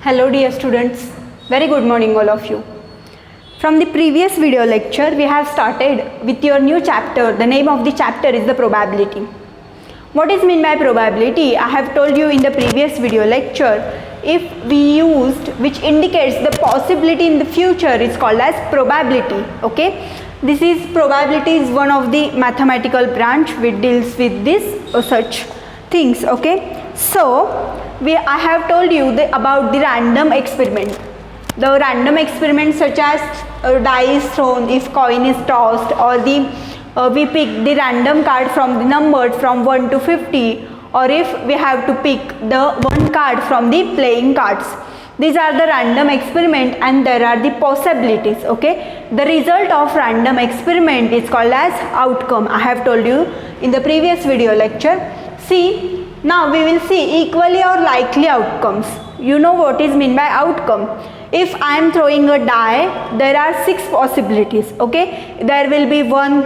Hello dear students, very good morning all of you. From the previous video lecture we have started with your new chapter. The name of the chapter is the probability. What is meant by probability? I have told you in the previous video lecture, if we used which indicates the possibility in the future is called as probability. Okay, this is probability is one of the mathematical branch which deals with this or such things. Okay, so I have told you about the random experiment. The random experiment such as die is thrown, if coin is tossed, or we pick the random card from the numbered from 1 to 50, or if we have to pick the one card from the playing cards. These are the random experiment and there are the possibilities. Okay, the result of random experiment is called as outcome. I have told you in the previous video lecture. See, now we will see equally or likely outcomes. You know what is meant by outcome. If I am throwing a die, there are 6 possibilities. Okay, there will be one,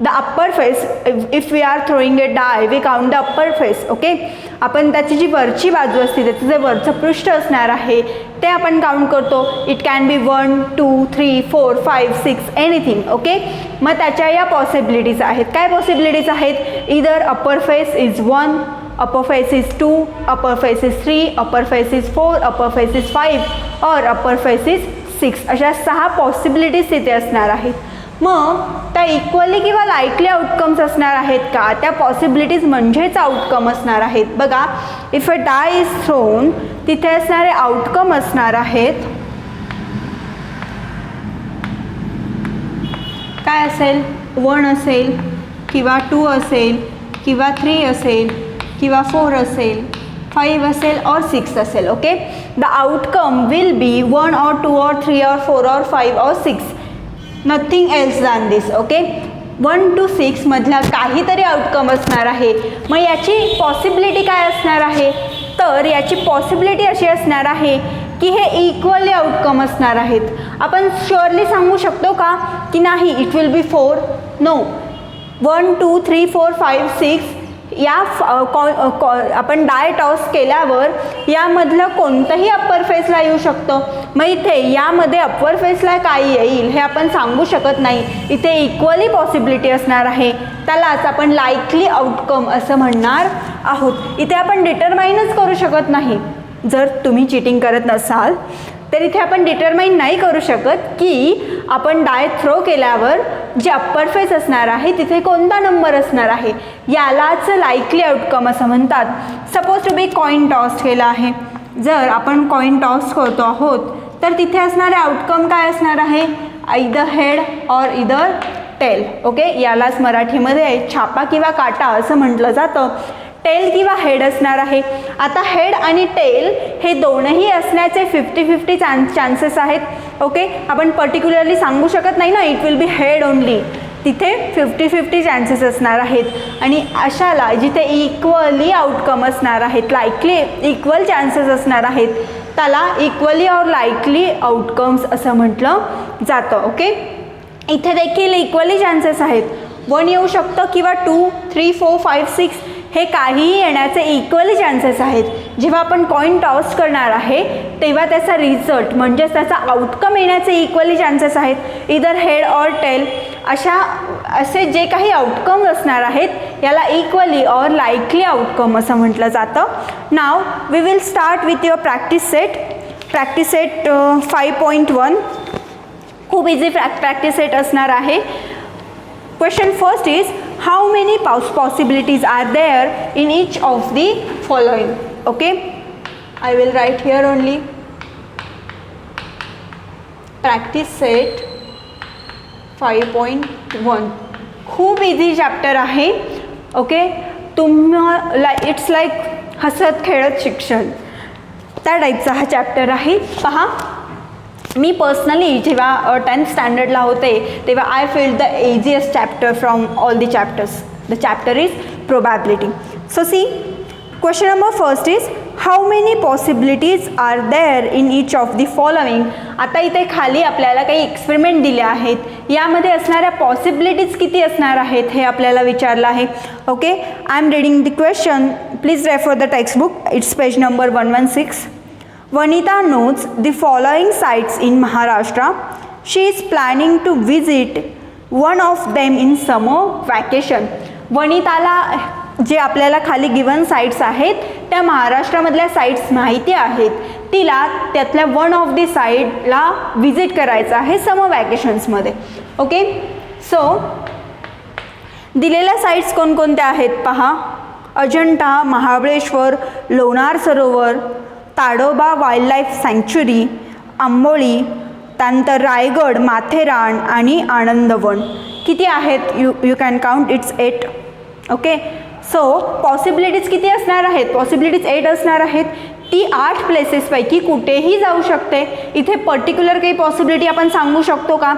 the upper face. If we are throwing a die, we count the upper face. Okay, आपण त्याची जी वरची बाजू असते, त्याचं जे वरचं पृष्ठ असणार आहे ते आपण काउंट करतो. It can be 1 2 3 4 5 6 anything. Okay, मग त्याच्या या पॉसिबिलिटीज आहेत. काय पॉसिबिलिटीज आहेत? इधर अपर face is 1, upper face is 2, upper face is 3, upper face is 4, upper face is 5 or upper face is 6. अशा 6 पॉसिबिलिटीज तिथे असणार आहेत. मग त्या इक्वली किंवा लाईकली आउटकम्स असणार आहेत का? त्या पॉसिबिलिटीज म्हणजेच आउटकम असणार आहेत. बघा, if a die is thrown, तिथे असणारे आउटकम असणार आहेत. काय असेल? 1 असेल किंवा 2 असेल किंवा 3 असेल किंवा 4 असेल, 5 असेल और 6 असेल. Okay, the outcome will be 1 or 2 or 3 or 4 or 5 or 6, nothing else than this. Okay, 1 to 6 मधला काहीतरी आउटकम असणार आहे. मग याची पॉसिबिलिटी काय असणार आहे? तर याची पॉसिबिलिटी अशी असणार आहे की हे इक्वली आउटकम असणार आहेत. आपण शुअरली सांगू शकतो का की नाही इट विल बी 4? नो. 1 2 3 4 5 6 या आपण डाय टॉस केल्यावर यामधलं कोणतंही अप्पर फेसला येऊ शकतं. मग इथे यामध्ये अप्पर फेसला काय येईल हे आपण सांगू शकत नाही. इथे इक्वली पॉसिबिलिटी असणार आहे, त्यालाच आपण लाईकली आउटकम असं म्हणणार आहोत. इथे आपण डिटरमाइनच करू शकत नाही. जर तुम्ही चिटिंग करत नसाल तर इथे आपण डिटरमाइन नाही करू शकत की आपण डाय थ्रो केल्यावर जे अप्पर फेस असणार आहे तिथे कोणता नंबर असणार आहे. यालाच लाईकली आउटकम असं म्हणतात. Suppose to be coin toss केला आहे. जर आपण कॉइन टॉस करतो आहोत तर तिथे असणारे आउटकम काय असणार आहे? इदर हेड और इदर टेल. ओके, यालाच मराठीमध्ये छापा किंवा काटा असं म्हटलं जातं. टेल किंवा हेड असणार आहे. आता हेड आणि टेल हे दोनही असण्याचे 50-50 चान्सेस आहेत. ओके, आपण पर्टिक्युलरली सांगू शकत नाही ना it will be head only. तिथे 50-50 चान्सेस असणार आहेत. आणि अशाला जिथे इक्वली आउटकम असणार आहेत, लाईकली इक्वल चान्सेस असणार आहेत, त्याला इक्वली और लाईकली आउटकम्स असं म्हटलं जातं. ओके, इथे देखील इक्वली चान्सेस आहेत. 1 येऊ शकतं किंवा 2 3 4 5 6 हे काहीही येण्याचे इक्वली चान्सेस आहेत. जेव्हा आपण कॉइन टॉस करणार आहे तेव्हा त्याचा रिझल्ट म्हणजेच त्याचा आउटकम येण्याचे इक्वली चान्सेस आहेत. इदर हेड और टेल असे जे काही आउटकम असणार आहेत याला इक्वली और लाईकली आउटकम असं म्हटलं जातं. Now we will start with your practice set. Practice set 5.1 खूप इझी प्रॅक्टिस सेट असणार आहे. Question first is, how many possibilities are there in each of the following? Okay, I will write here only. Practice set 5.1 खूप easy chapter आहे. Okay, तुम्हाला it's like हसत खेळत शिक्षण त्या टाईपचा हा चॅप्टर आहे. पहा, मी पर्सनली जेव्हा 10th स्टँडर्डला होते तेव्हा I feel the easiest chapter from all the chapters. The chapter is probability. So see, question number first is, how many possibilities are there in each of the following. आता इथे खाली आपल्याला काही experiment दिले आहेत, यामध्ये असणाऱ्या पॉसिबिलिटीज किती असणार आहेत हे आपल्याला विचारलं आहे. Okay, I am reading the question. Please refer the text book. It's page number 116. Vanita knows the following sites in Maharashtra. She is planning to visit one of them in summer vacation. वनिताला जे आपल्याला खाली given sites आहेत त्या महाराष्ट्रामधल्या sites माहिती आहेत, तिला त्यातल्या one of the साईडला विजिट करायचं आहे समर वॅकेशन्समध्ये. ओके, सो दिलेल्या साईट्स कोणकोणत्या आहेत पहा. अजंठा, महाबळेश्वर, लोणार सरोवर, Tadoba wild life sanctuary, Amboli, त्यानंतर रायगड, माथेरान आणि आनंदवन. किती आहेत? You can count, it's 8. Okay, so possibilities किती असणार आहेत? पॉसिबिलिटीज 8 असणार आहेत. ती 8 प्लेसेसपैकी कुठेही जाऊ शकते. इथे पर्टिक्युलर काही पॉसिबिलिटी आपण सांगू शकतो का?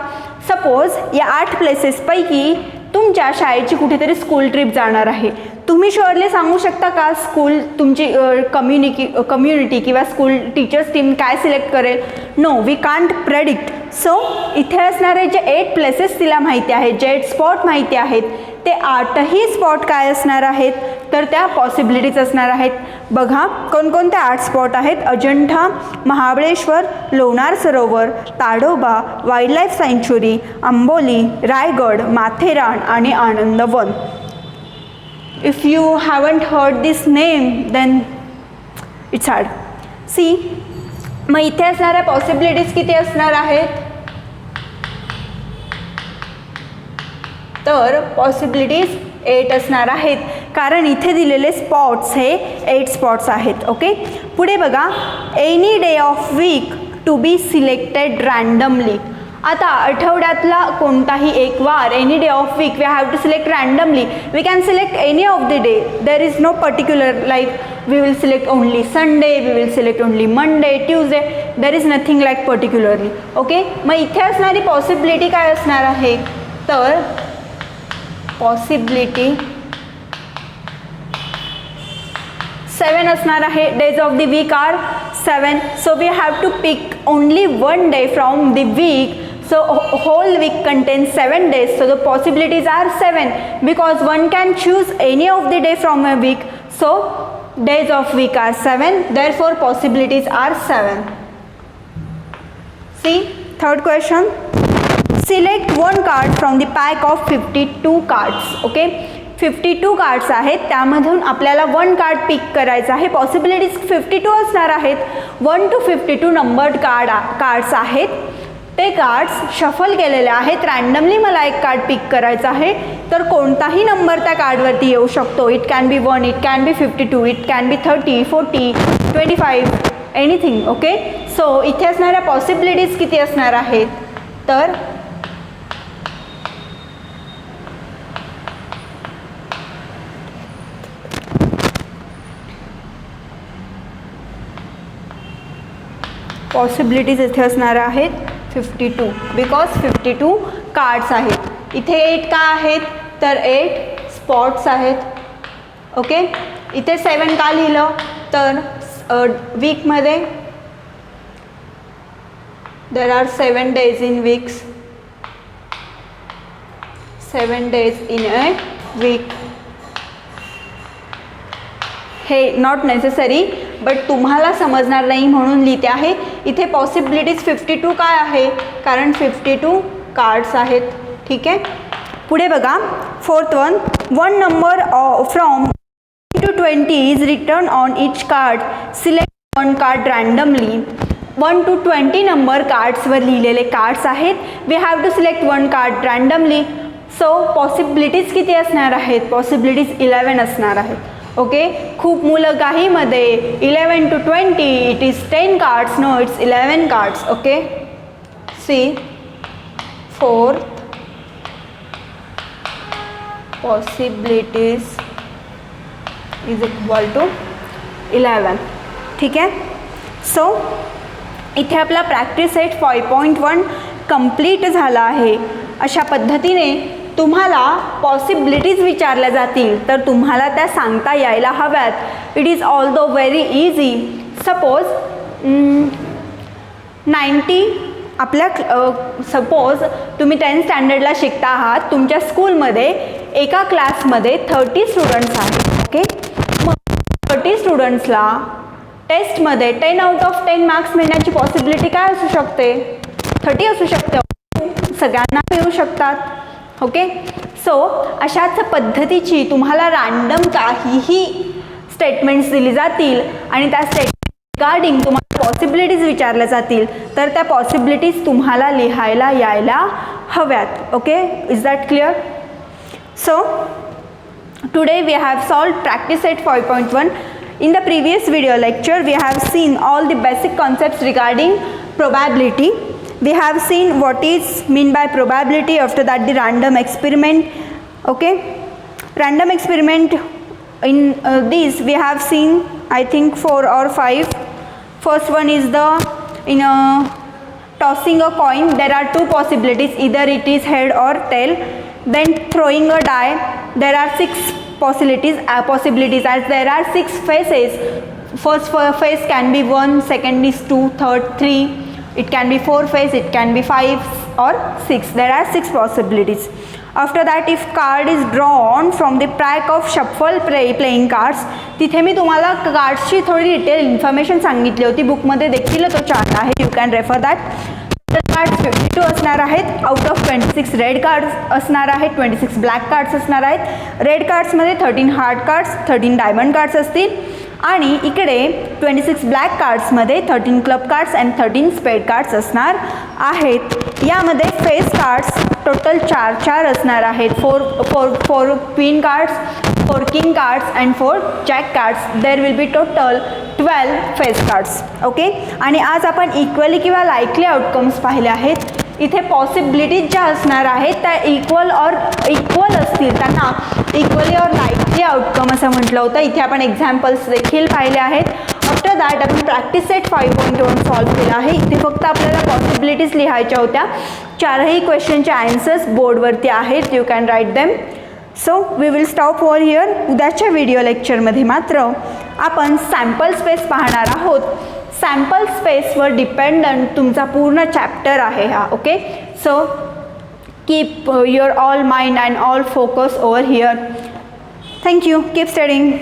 सपोज या 8 प्लेसेसपैकी तुमच्या शाळेची कुठेतरी स्कूल ट्रिप जाणार आहे, तुम्ही शुअरली सांगू शकता का स्कूल तुमची कम्युनिटी किंवा स्कूल टीचर्स टीम काय सिलेक्ट करेल? No, we can't predict. So इथे असणारे जे 8 प्लेसेस तिला माहिती आहेत, जे 8 स्पॉट माहिती आहेत, ते 8ही स्पॉट काय असणार आहेत? तर त्या पॉसिबिलिटीज असणार आहेत. बघा कोणकोणते 8 स्पॉट आहेत. अजंठा, महाबळेश्वर, लोणार सरोवर, ताडोबा वाईल्ड लाईफ सँच्युरी, आंबोली, रायगड, माथेरान आणि Anandwan. If you haven't heard this name, then it's hard. See, मग इथे असणाऱ्या पॉसिबिलिटीज किती असणार आहेत? तर पॉसिबिलिटीज 8 असणार आहेत, कारण इथे दिलेले स्पॉट्स हे 8 स्पॉट्स आहेत. ओके, पुढे बघा. Any day of week to be selected randomly. आता आठवड्यातला कोणताही एक वार, any day of week we have to select randomly. We can select any of the day. There is no particular like we will select only Sunday, we will select only Monday, Tuesday. There is nothing like particularly. Okay, मग इथे असणारी possibility काय असणार आहे? तर possibility 7 असणार आहे. Days of the week are 7. So we have to pick only one day from the week. So whole week contains 7 days. So the possibilities are 7 because one can choose any of the day from a week. So days of week are 7. Therefore possibilities are 7. See, third question. Select one card from the pack of 52 cards. Okay, 52 cards आहेत, त्यामधून आपल्याला 1 card पिक करायचं आहे. Possibilities 52 असणार आहेत. 1 to 52 numbered cards आहेत. ते cards shuffle केलेले आहेत. रँडमली मला एक कार्ड पिक करायचं आहे, तर कोणताही नंबर त्या कार्डवरती येऊ शकतो. It can be 1, it can be 52, it can be 30, 40, 25, anything. Okay, so इथे असणाऱ्या पॉसिबिलिटीज किती असणार आहेत? तर पॉसिबिलिटीज इथे असणार आहेत 52 बिकॉज 52 कार्ड्स आहेत. इथे 8 का आहेत? तर 8 स्पॉट्स आहेत. ओके, इथे 7 का लिहिलं? तर वीकमध्ये there are 7 days in weeks, 7 days in a week. हे नॉट नेसेसरी, बट तुम्हाला समजणार नाही म्हणून लिहिते आहे. इथे पॉसिबिलिटीज 52 काय आहे? कारण 52 कार्ड्स आहेत. ठीक आहे, पुढे बघा. Fourth one number from to 20 is written on each card. Select one card randomly. 1 to 20 number कार्ड्सवर लिहिलेले कार्ड्स आहेत. We have to select one card randomly. So possibilities किती असणार आहेत? पॉसिबिलिटीज 11 असणार आहेत. ओके, खूप मुलं काहीमध्ये 11 to 20 it is 10 cards. No, it's 11 cards. Okay, see fourth possibilities is equal to 11. ठीक आहे, सो इथे आपला प्रॅक्टिस सेट 5.1 कंप्लीट झाला आहे. अशा पद्धतीने तुम्हाला पॉसिबिलिटीज विचारल्या जातील तर तुम्हाला त्या सांगता यायला हव्यात. It is although very easy. Suppose 90 आपल्या सपोज तुम्ही 10th स्टँडर्डला शिकता आहात. तुमच्या स्कूलमध्ये एका क्लासमध्ये 30 स्टुडंट्स आहेत. ओके, मग 30 स्टुडंट्सला टेस्टमध्ये 10 आउट ऑफ 10 मार्क्स मिळण्याची पॉसिबिलिटी काय असू शकते? 30 असू शकते. सगळ्यांना मिळू शकतात. ओके, सो अशाच पद्धतीची तुम्हाला रँडम काहीही स्टेटमेंट्स दिली जातील आणि त्या स्टेटमेंट रिगार्डिंग तुम्हाला पॉसिबिलिटीज विचारल्या जातील, तर त्या पॉसिबिलिटीज तुम्हाला लिहायला यायला हव्यात. Okay, is that clear? So today we have solved practice set 5.1. In the previous video lecture we have seen all the basic concepts regarding probability. We have seen what is mean by probability, after that the random experiment. Okay, random experiment, in these we have seen I think 4 or 5. First one is the in tossing a coin. There are two possibilities, either it is head or tail. Then throwing a die, there are 6 possibilities as there are 6 faces. First face can be 1, second is 2, third 3, it can be 4 face, it can be 5 or 6. There are 6 possibilities. After that, if card is drawn from the pack of shuffle playing cards, तिथे मी तुम्हाला कार्ड्सची थोडी detail information सांगितली होती. बुकमध्ये देखील तो chart आहे, you can refer that. Cards 52 असणार आहेत. आउट ऑफ 26 रेड कार्ड्स असणार आहेत, 26 ब्लॅक कार्ड्स असणार आहेत. रेड कार्ड्समध्ये 13 हार्ड कार्ड्स, 13 डायमंड कार्ड्स असतील आणि इकडे 26 ब्लॅक कार्ड्समध्ये 13 club cards and 13 spade cards असणार आहेत. यामध्ये फेस कार्ड्स टोटल 4 असणार आहेत. 4 queen cards, 4 king cards and 4 jack cards. There will be total 12 face cards. Okay, आणि आज आपण इक्वली किंवा लाईकली आउटकम्स पाहिले आहेत. इथे पॉसिबिलिटीज ज्या असणार आहेत त्या इक्वल असतील, त्यांना इक्वली और लाईकली आउटकम असं म्हटलं होतं. इथे आपण एक्झाम्पल्स देखील पाहिले आहेत. आफ्टर दॅट आपण प्रॅक्टिस सेट 5.1 सॉल्व केला आहे. इथे फक्त आपल्याला पॉसिबिलिटीज लिहायच्या होत्या. 4ही क्वेश्चनचे आन्सर्स बोर्डवरती आहेत, you can write them. So we will stop over here. उद्याच्या व्हिडिओ लेक्चरमध्ये मात्र आपण सॅम्पल स्पेस पाहणार आहोत. सॅम्पल स्पेसवर डिपेंडंट तुमचा पूर्ण चॅप्टर आहे हा. Okay, so keep your all mind and all focus over here. Thank you. Keep studying.